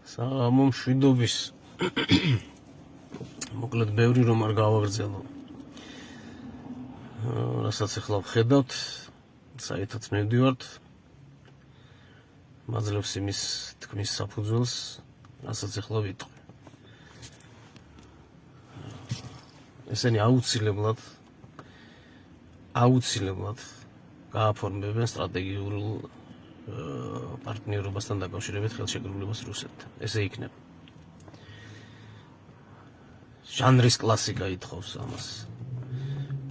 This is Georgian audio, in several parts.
მშვიდობის მოკლედ ბევრი რომ არ გავაგრძელო. რასაც ახლა ვხედავთ, საერთოდ მივდივართ. მაძლევს იმის თქმის საფუძველს, რასაც ახლა ვიტყვი. ესენი აუცილებლად გააფორმებენ სტრატეგიულ პარტნიორობასთან დაკავშირებით ხელშეკრულებას რუსეთთან. ესე იქნება. ჟანრის კლასიკა ითხოვს ამას.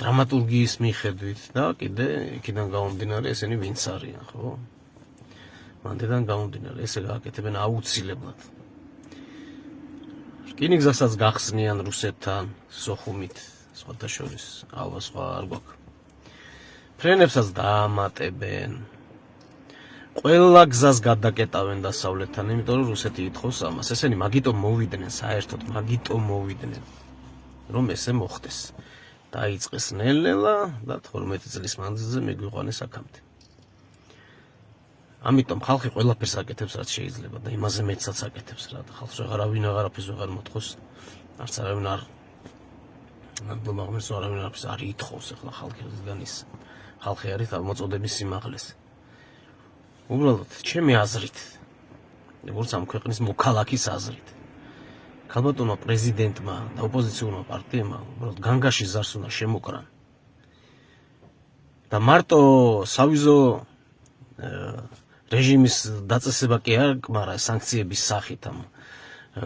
დრამატურგიის მიხედვით და კიდე იქიდან გამომდინარე ესენი ვინც არიან, ხო? მანდიდან გამომდინარე ესე გააკეთებენ აუცილებლად. რკინიგზასაც გახსნიან რუსეთთან, სოხუმით, სხვათა შორის, ალბათ სხვა არ გვაქვს. ფრენებსაც დაამატებენ. ყველა გზას გადაკეტავენ დასავლეთთან, იმიტომ რომ რუსეთი ითხოვს ამას. ესენი მაგიტომ მოვიდნენ, საერთოდ მაგიტომ მოვიდნენ, რომ ესე მოხდეს. დაიწყეს ნელ-ნელა და 12 წლის მანძილზე მიგვიყვანეს აქამდე. ამიტომ ხალხი ყველაფერს აკეთებს, რაც შეიძლება და იმაზე მეცაც აკეთებს რა. ხალხს აღარავინ აღარაფერს ვეღარ მოთხოვს, არც არავინ არ ნამდვილ აღმერთს არავინ არაფერს არ ითხოვს ახლა ხალხისგან ის. ხალხი არის მოწოდების სიმაღლეს. უბრალოდ ჩემი აზრით, როგორც ამ ქვეყნის მოქალაქის აზრით, ქალბატონმა პრეზიდენტმა და ოპოზიციურმა პარტიებმა უბრალოდ განგაში ზარს უნდა შემოკრან. და მარტო სავიზო რეჟიმის დაწესება კი არ კმარა სანქციების სახით ამ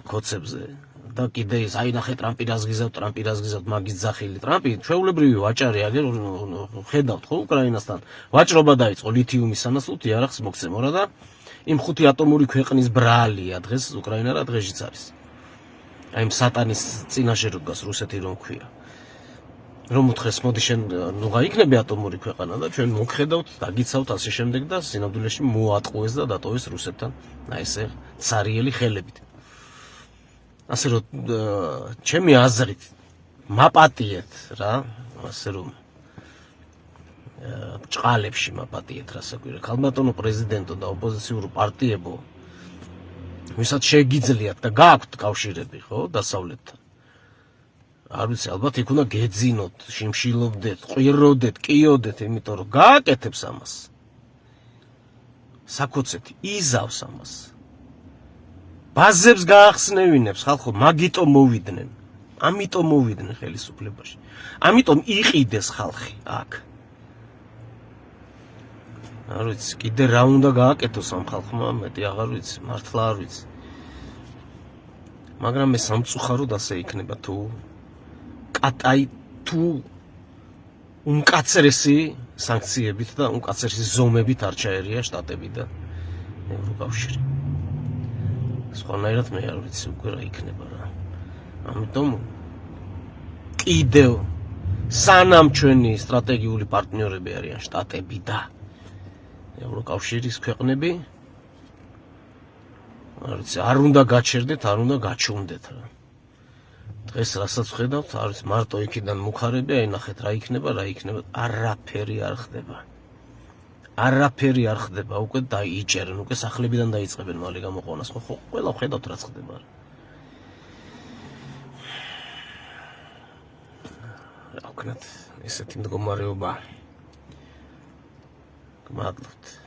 კოცებზე. და კიდე ის აინახე ტრამპი რას გიზავთ, მაგის ძახილი. ტრამპი ჩვეულებრივი ვაჭარი აგერ ხედავთ ხო უკრაინასთან. ვაჭრობა დაიწყო ლითიუმის სანაცვლოდ იარაღს მოგცემორა და იმ 5 ატომური ქვეყნის ბრალია დღეს უკრაინა რა დღეშიც არის. აი ამ სატანის წინაშე რო დგას რუსეთი რომ ქვია. რომ უთხრეს მოდი შენ ნუ გაიქნები ატომური ქვეყანა და ჩვენ მოგხედავთ, დაგიცავთ ასე შემდეგ და სინამდვილეში მოატყუეს და დატოვეს რუსეთთან აი ესე ცარიელი ხელებით. ასე რომ ჩემი აზრით მაპატიეთ რა, ასე რომ ჭყალებში მაპატიეთ რასაკვირა. ქალბატონო პრეზიდენტო და ოპოზიციურ პარტიებო, ვისაც შეგიძლიათ და გააქვთ კავშირები, ხო, დასავლეთთან. არ ვიცი, ალბათ იქ უნდა გეძინოთ, შიმშილობდეთ, ყვიროდეთ, კიოდეთ, იმიტომ რომ გააკეთებს ამას. საკოცეთი იზავს ამას. ბაზებს გაახსნევინებს ხალხო, მაგიტომ მოვიდნენ. ამიტომ მოვიდნენ ხელისუფლებაში. ამიტომ იყიდეს ხალხი აქ. არ ვიცი, კიდე რა უნდა გააკეთოს ამ ხალხმა, მეტი აღარ ვიცი, მართლა არ ვიცი. მაგრამ მე სამწუხაროდ ასე იქნება თუ უმკაცრესი სანქციებით და უმკაცრესი ზომებით არ ჩაერია შტატები და ევროკავშირი. სხვანაირად მე არ ვიცი უკვე რა იქნება რა. ამიტომ კიდევ სანამ ჩვენი სტრატეგიული პარტნიორები არიან შტატები და ევროკავშირის ქვეყნები, არ ვიცი, არ უნდა გაჩერდეთ, არ უნდა გაჩუნდეთ რა. დღეს რასაც ვხედავთ, არის მარტო იქიდან მუხარები, აი ნახეთ რა იქნება, არაფერი არ ხდება. არაფერი არ ხდება, უკვე დაიჭერენ, უკვე სახლებიდან დაიწყებენ მალე გამოყვანას, ხო, ყველა ვხედავთ რაც ხდება. რა ვქნათ, ესეთი მდგომარეობა. გმადლობთ.